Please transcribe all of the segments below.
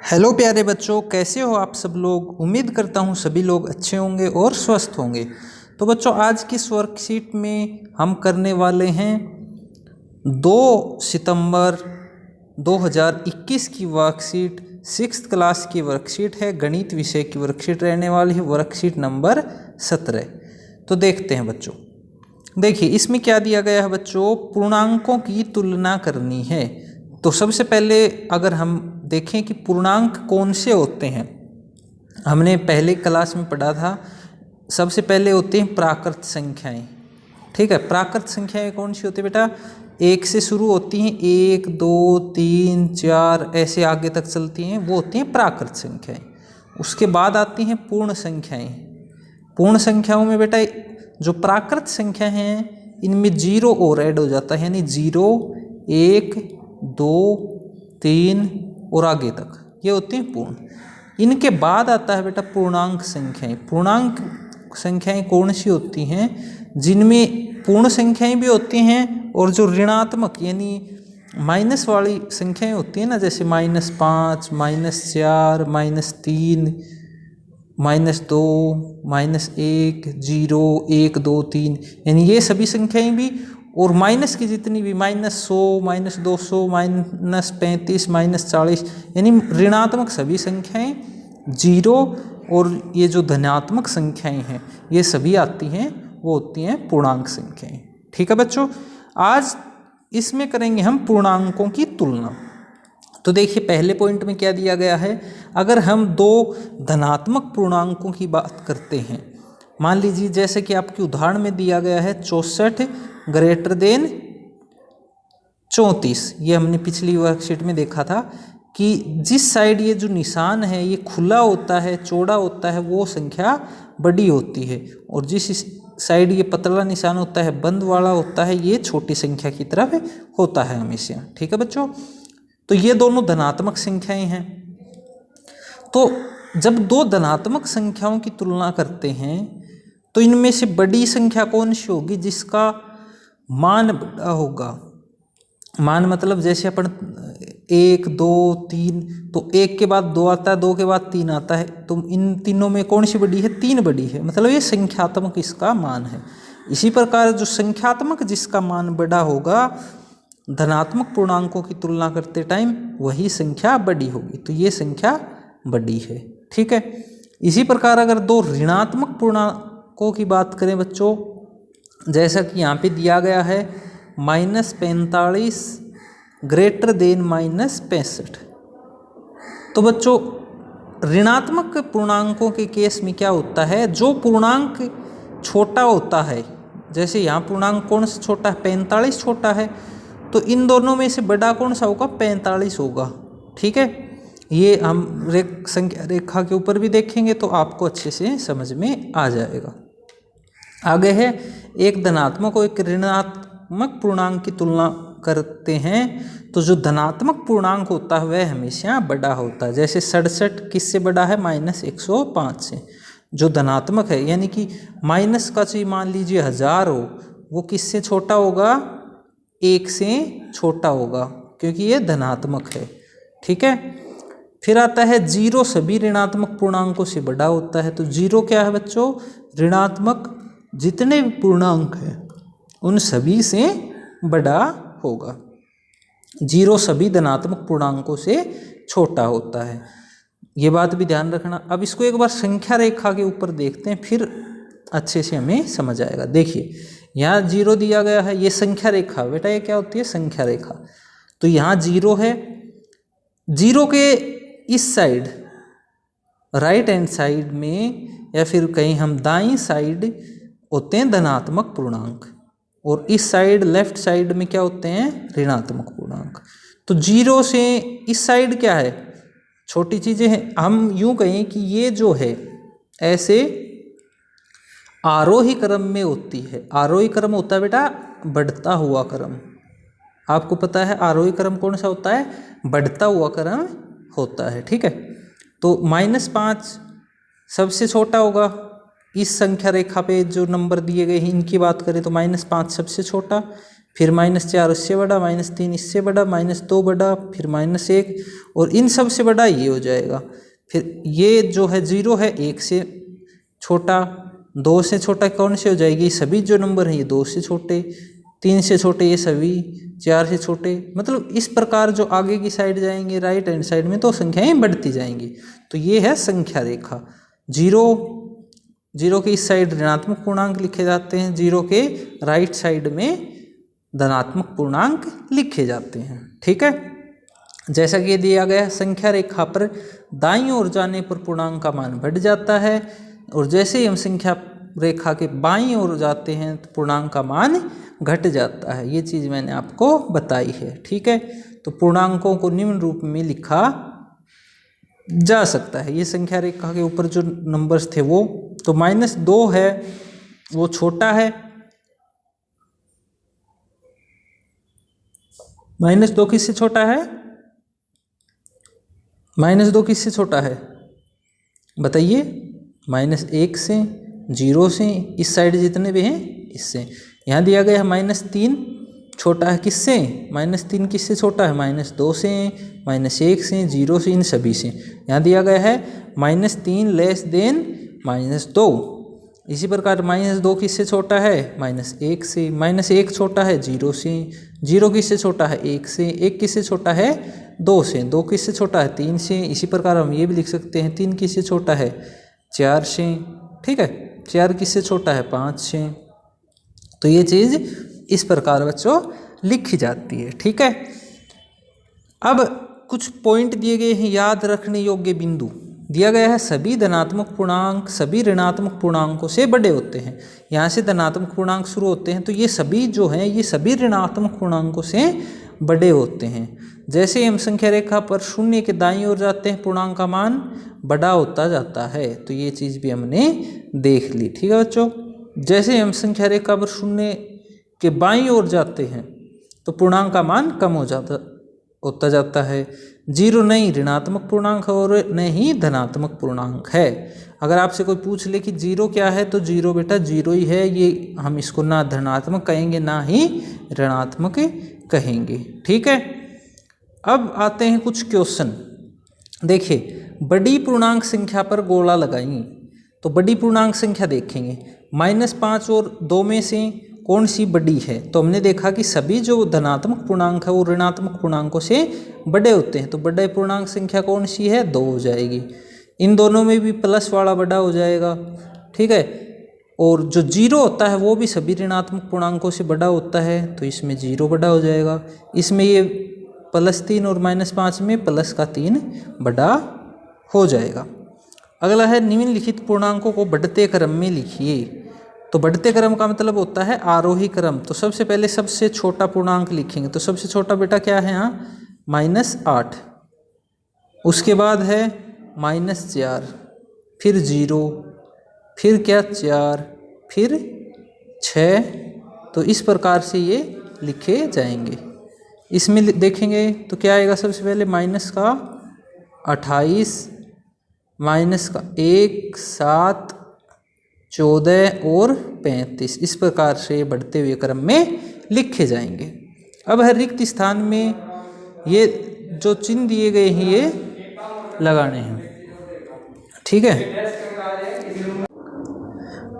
Hello प्यारे बच्चों, कैसे हो आप सब लोग। उम्मीद करता हूँ सभी लोग अच्छे होंगे और स्वस्थ होंगे। तो बच्चों, आज की इस वर्कशीट में हम करने वाले हैं 2 सितंबर 2021 की वर्कशीट। 6th क्लास की वर्कशीट है, गणित विषय की वर्कशीट रहने वाली है, वर्कशीट नंबर 17। तो देखते हैं बच्चों। देखिए इसमें क्या दिया गया है बच्चों, पूर्णांकों की तुलना करनी है। तो सबसे पहले अगर हम देखें कि पूर्णांक कौन से होते हैं, हमने पहले क्लास में पढ़ा था। सबसे पहले होते हैं प्राकृत संख्याएं। ठीक है, प्राकृत संख्याएं कौन सी होती है बेटा, 1 से शुरू होती हैं, 1 2 3 4 ऐसे आगे तक चलती हैं, वो होती हैं प्राकृत संख्याएं। उसके बाद आती हैं पूर्ण संख्याएं। पूर्ण संख्याओं में बेटा जो प्राकृत संख्या हैं इनमें 0 और ऐड हो जाता है, यानी 0 1 2 3 और आगे तक, ये होते हैं पूर्ण। इनके बाद आता है बेटा पूर्णांक संख्याएं। पूर्णांक संख्याएं कौन सी होती हैं, जिनमें पूर्ण संख्याएं भी होती हैं और जो ऋणात्मक यानी माइनस वाली संख्याएं होती हैं ना, जैसे -5 -4 -3 -2 -1 0 1 2 3, यानी ये सभी संख्याएं भी, और माइनस की जितनी भी -100 -200 -35 -40, यानी ऋणात्मक सभी संख्याएं 0, और ये जो धनात्मक संख्याएं हैं ये सभी आती हैं, वो होती हैं पूर्णांक संख्याएं। ठीक है बच्चों, आज इसमें करेंगे हम पूर्णांकों की तुलना। तो देखिए पहले पॉइंट में क्या दिया गया है, अगर हम 2 धनात्मक पूर्णांकों की बात करते हैं, मान लीजिए जैसे कि आपके उदाहरण में दिया गया है 64 ग्रेटर देन 34। ये हमने पिछली वर्कशीट में देखा था कि जिस साइड ये जो निशान है ये खुला होता है, चौड़ा होता है, वो संख्या बड़ी होती है, और जिस साइड ये पतला निशान होता है, बंद वाला होता है, ये छोटी संख्या की तरफ होता है हमेशा। ठीक है बच्चों, तो ये दोनों धनात्मक संख्याएं हैं। तो जब 2 धनात्मक संख्याओं की तुलना करते हैं तो इनमें से बड़ी संख्या कौन सी होगी, जिसका मान बड़ा होगा। मान मतलब जैसे अपन 1 2 3, तो 1 के बाद 2 आता है, 2 के बाद 3 आता है, तो इन तीनों में कौन सी बड़ी है, 3 बड़ी है, मतलब ये संख्यात्मक इसका मान है। इसी प्रकार जो संख्यात्मक जिसका मान बड़ा होगा, धनात्मक पूर्णांकों की तुलना करते टाइम वही संख्या बड़ी होगी, तो ये संख्या बड़ी है। ठीक है, इसी प्रकार अगर 2 ऋणात्मक पूर्णांकों की बात करें बच्चों, जैसा कि यहाँ पे दिया गया है -45 ग्रेटर देन -65। तो बच्चों ऋणात्मक पूर्णांकों के केस में क्या होता है, जो पूर्णांक छोटा होता है, जैसे यहाँ पूर्णांक कौन सा छोटा है, 45 छोटा है, तो इन दोनों में से बड़ा कौन सा होगा, 45 होगा। ठीक है, ये हम संख्या रेखा के ऊपर भी देखेंगे तो आपको अच्छे से समझ में आ जाएगा। आगे है एक धनात्मक और एक ऋणात्मक पूर्णांक की तुलना करते हैं, तो जो धनात्मक पूर्णांक होता है वह हमेशा बड़ा होता है। जैसे 67 किससे बड़ा है, -105 से। जो धनात्मक है यानी कि माइनस का चाहिए मान लीजिए 1000 हो, वो किससे छोटा होगा, 1 से छोटा होगा, क्योंकि ये धनात्मक है। ठीक है, फिर आता है 0 सभी ऋणात्मक पूर्णांकों से बड़ा होता है। तो 0 क्या है बच्चों, ऋणात्मक जितने भी पूर्णांक हैं उन सभी से बड़ा होगा। 0 सभी धनात्मक पूर्णांकों से छोटा होता है, ये बात भी ध्यान रखना। अब इसको एक बार संख्या रेखा के ऊपर देखते हैं, फिर अच्छे से हमें समझ आएगा। देखिए यहाँ 0 दिया गया है, ये संख्या रेखा बेटा, ये क्या होती है, संख्या रेखा। तो यहाँ 0 है, 0 के इस साइड राइट हैंड साइड में, या फिर कहीं हम दाईं साइड होते हैं धनात्मक पूर्णांक, और इस साइड लेफ्ट साइड में क्या होते हैं, ऋणात्मक पूर्णांक। तो 0 से इस साइड क्या है, छोटी चीज़ें हैं। हम यूं कहें कि ये जो है ऐसे आरोही क्रम में होती है। आरोही क्रम होता है बेटा बढ़ता हुआ क्रम। आपको पता है आरोही क्रम कौन सा होता है, बढ़ता हुआ क्रम होता है। ठीक है, तो -5 सबसे छोटा होगा। इस संख्या रेखा पे जो नंबर दिए गए हैं इनकी बात करें तो -5 सबसे छोटा, फिर -4 उससे बड़ा, -3 इससे बड़ा, -2 बड़ा, फिर -1 और इन सब से बड़ा ये हो जाएगा। फिर ये जो है 0 है 1 से छोटा, 2 से छोटा कौन से हो जाएगी, सभी जो नंबर हैं ये 2 से छोटे, 3 से छोटे ये सभी, 4 से छोटे, मतलब इस प्रकार जो आगे की साइड जाएंगे राइट हैंड साइड में तो संख्याएं बढ़ती जाएंगी। तो ये है संख्या रेखा। 0 के इस साइड ऋणात्मक पूर्णांक लिखे जाते हैं, 0 के राइट साइड में धनात्मक पूर्णांक लिखे जाते हैं। ठीक है, जैसा कि दिया गया संख्या रेखा पर दाईं ओर जाने पर पूर्णांक का मान बढ़ जाता है और जैसे ही हम संख्या रेखा के बाईं ओर जाते हैं तो पूर्णांक का मान घट जाता है। ये चीज़ मैंने आपको बताई है। ठीक है, तो पूर्णांकों को निम्न रूप में लिखा जा सकता है। ये संख्या रेखा के ऊपर जो नंबर्स थे वो, तो -2 है वो छोटा है, -2 किससे छोटा है, -2 किससे छोटा है बताइए, -1 से, 0 से, इस साइड जितने भी हैं इससे। यहाँ दिया गया है -3 छोटा है किससे, -3 किससे छोटा है, -2 से, -1 से, 0 से, इन सभी से। यहाँ दिया गया है -3 लेस देन -2। इसी प्रकार -2 किससे छोटा है, -1 से, -1 छोटा है 0 से, 0 किससे छोटा है 1 से, 1 किससे छोटा है 2 से, 2 किससे छोटा है 3 से। इसी प्रकार हम ये भी लिख सकते हैं 3 किससे छोटा है 4 से। ठीक है, 4 किससे छोटा है 5 से। तो ये चीज़ इस प्रकार बच्चों लिखी जाती है। ठीक है, अब कुछ पॉइंट दिए गए हैं याद रखने योग्य बिंदु। दिया गया है सभी धनात्मक पूर्णांक सभी ऋणात्मक पूर्णांकों से बड़े होते हैं। यहाँ से धनात्मक पूर्णांक शुरू होते हैं तो ये सभी जो हैं ये सभी ऋणात्मक पूर्णांकों से बड़े होते हैं। जैसे हम संख्या रेखा पर शून्य के दाईं ओर जाते हैं पूर्णांक का मान बड़ा होता जाता है। तो ये चीज़ भी हमने देख ली। ठीक है बच्चों, जैसे हम संख्या रेखा पर शून्य के बाईं ओर जाते हैं तो पूर्णांक का मान कम होता जाता है। 0 नहीं ऋणात्मक पूर्णांक और न ही धनात्मक पूर्णांक है। अगर आपसे कोई पूछ ले कि 0 क्या है तो 0 बेटा 0 ही है, ये हम इसको ना धनात्मक कहेंगे ना ही ऋणात्मक कहेंगे। ठीक है, अब आते हैं कुछ क्वेश्चन। देखिए, बड़ी पूर्णांक संख्या पर गोला लगाएंगे तो बड़ी पूर्णांक संख्या देखेंगे -5 और 2 में से कौन सी बड़ी है। तो हमने देखा कि सभी जो धनात्मक पूर्णांक है वो ऋणात्मक पूर्णांकों से बड़े होते हैं। तो बड़े पूर्णांक संख्या कौन सी है 2 हो जाएगी। इन दोनों में भी प्लस वाला बड़ा हो जाएगा। ठीक है, और जो 0 होता है वो भी सभी ऋणात्मक पूर्णांकों से बड़ा होता है तो इसमें 0 बड़ा हो जाएगा। इसमें ये +3 और -5 में +3 बड़ा हो जाएगा। अगला है निम्नलिखित पूर्णांकों को बढ़ते क्रम में लिखिए। तो बढ़ते क्रम का मतलब होता है आरोही क्रम। तो सबसे पहले सबसे छोटा पूर्णांक लिखेंगे तो सबसे छोटा बेटा क्या है यहाँ -8, उसके बाद है -4, फिर 0, फिर क्या 4, फिर 6। तो इस प्रकार से ये लिखे जाएंगे। इसमें देखेंगे तो क्या आएगा, सबसे पहले -28, -1, 7, 14 और 35। इस प्रकार से बढ़ते हुए क्रम में लिखे जाएंगे। अब हर रिक्त स्थान में ये जो चिन्ह दिए गए हैं ये लगाने हैं। ठीक है,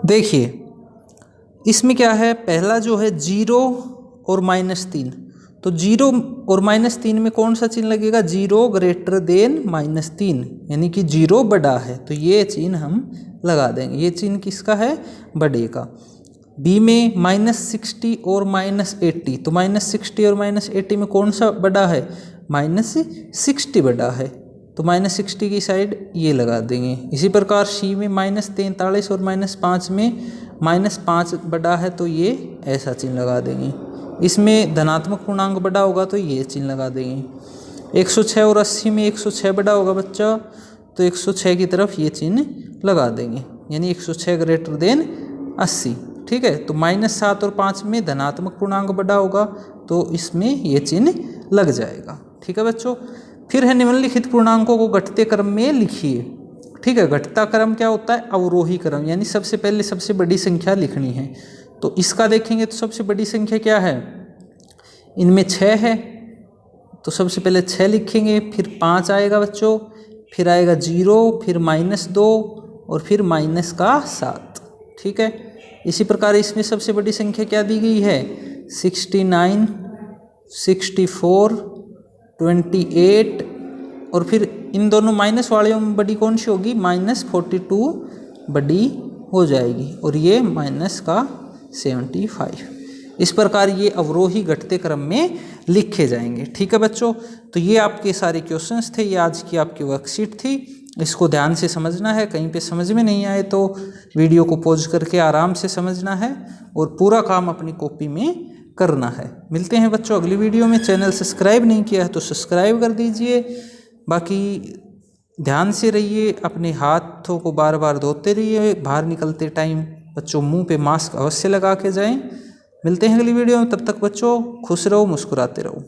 देखिए इसमें क्या है, पहला जो है 0 और -3। तो 0 और -3 में कौन सा चिन्ह लगेगा, 0 ग्रेटर देन -3, यानी कि 0 बड़ा है। तो ये चिन्ह हम लगा देंगे। ये चिन्ह किसका है, बड़े का। बी में -60 और -80। तो -60 और -80 में कौन सा बड़ा है, -60 बड़ा है। तो -60 की साइड ये लगा देंगे। इसी प्रकार सी में -43 और -5 में -5 बड़ा है तो ये ऐसा चिन्ह लगा देंगे। इसमें धनात्मक पूर्णांक बड़ा होगा तो ये चिन्ह लगा देंगे। 106 और 80 में 106 बड़ा होगा बच्चा तो 106 की तरफ ये चिन्ह लगा देंगे, यानी 106 ग्रेटर देन 80। ठीक है, तो -7 और 5 में धनात्मक पूर्णांक बड़ा होगा तो इसमें ये चिन्ह लग जाएगा। ठीक है बच्चों, फिर है निम्नलिखित पूर्णांकों को घटते क्रम में लिखिए। ठीक है, घटता क्रम क्या होता है, अवरोही क्रम, यानी सबसे पहले सबसे बड़ी संख्या लिखनी है। तो इसका देखेंगे तो सबसे बड़ी संख्या क्या है इनमें 6 है तो सबसे पहले 6 लिखेंगे, फिर 5 आएगा बच्चों, फिर आएगा 0, फिर -2 और फिर -7। ठीक है। इसी प्रकार इसमें सबसे बड़ी संख्या क्या दी गई है? 69, 64, 28 और फिर इन दोनों माइनस वाले में बड़ी कौन सी होगी? -42 बड़ी हो जाएगी और ये -75। इस प्रकार ये अवरोही घटते क्रम में लिखे जाएंगे। ठीक है बच्चों, तो ये आपके सारे क्वेश्चंस थे, ये आज की आपकी वर्कशीट थी। इसको ध्यान से समझना है, कहीं पे समझ में नहीं आए तो वीडियो को पॉज करके आराम से समझना है और पूरा काम अपनी कॉपी में करना है। मिलते हैं बच्चों अगली वीडियो में। चैनल सब्सक्राइब नहीं किया है तो सब्सक्राइब कर दीजिए। बाकी ध्यान से रहिए, अपने हाथों को बार बार धोते रहिए, बाहर निकलते टाइम बच्चों मुंह पे मास्क अवश्य लगा के जाएं। मिलते हैं अगली वीडियो में, तब तक बच्चों खुश रहो, मुस्कुराते रहो।